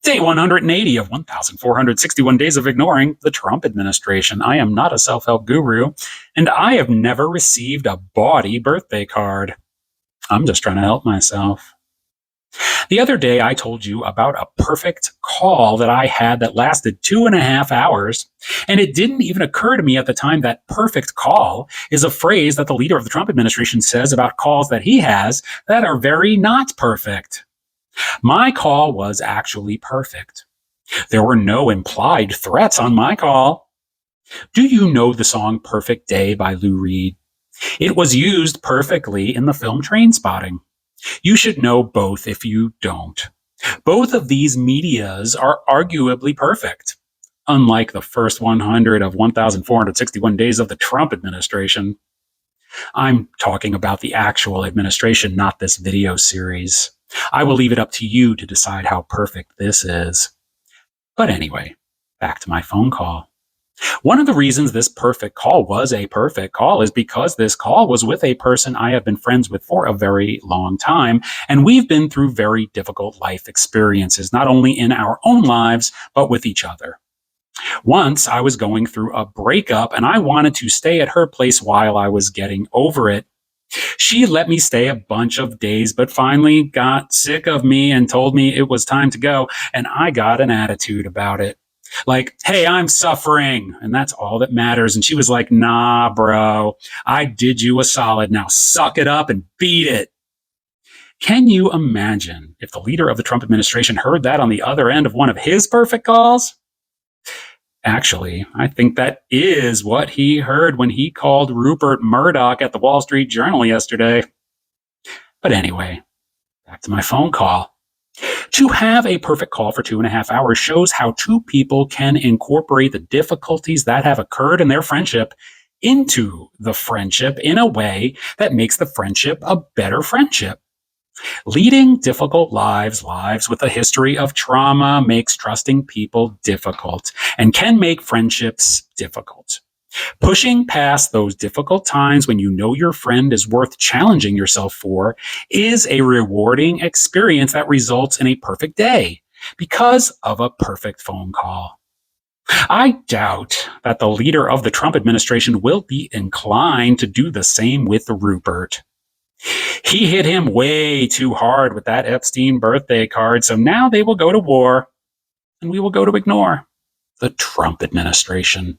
Day 180 of 1,461 days of ignoring the Trump administration. I am not a self-help guru, and I have never received a bawdy birthday card. I'm just trying to help myself. The other day, I told you about a perfect call that I had that lasted 2.5 hours, and it didn't even occur to me at the time that perfect call is a phrase that the leader of the Trump administration says about calls that he has that are very not perfect. My call was actually perfect. There were no implied threats on my call. Do you know the song Perfect Day by Lou Reed? It was used perfectly in the film Trainspotting. You should know both if you don't. Both of these medias are arguably perfect, unlike the first 100 of 1,461 days of the Trump administration. I'm talking about the actual administration, not this video series. I will leave it up to you to decide how perfect this is. But anyway, back to my phone call. One of the reasons this perfect call was a perfect call is because this call was with a person I have been friends with for a very long time, and we've been through very difficult life experiences, not only in our own lives, but with each other. Once I was going through a breakup and I wanted to stay at her place while I was getting over it. She let me stay a bunch of days, but finally got sick of me and told me it was time to go, and I got an attitude about it. Like, hey, I'm suffering, and that's all that matters. And she was like, nah, bro, I did you a solid. Now suck it up and beat it. Can you imagine if the leader of the Trump administration heard that on the other end of one of his perfect calls? Actually, I think that is what he heard when he called Rupert Murdoch at the Wall Street Journal yesterday. But anyway, back to my phone call. To have a perfect call for 2.5 hours shows how two people can incorporate the difficulties that have occurred in their friendship into the friendship in a way that makes the friendship a better friendship. Leading difficult lives with a history of trauma makes trusting people difficult and can make friendships difficult. Pushing past those difficult times when you know your friend is worth challenging yourself for is a rewarding experience that results in a perfect day because of a perfect phone call. I doubt that the leader of the Trump administration will be inclined to do the same with Rupert. He hit him way too hard with that Epstein birthday card, so now they will go to war, and we will go to ignore the Trump administration.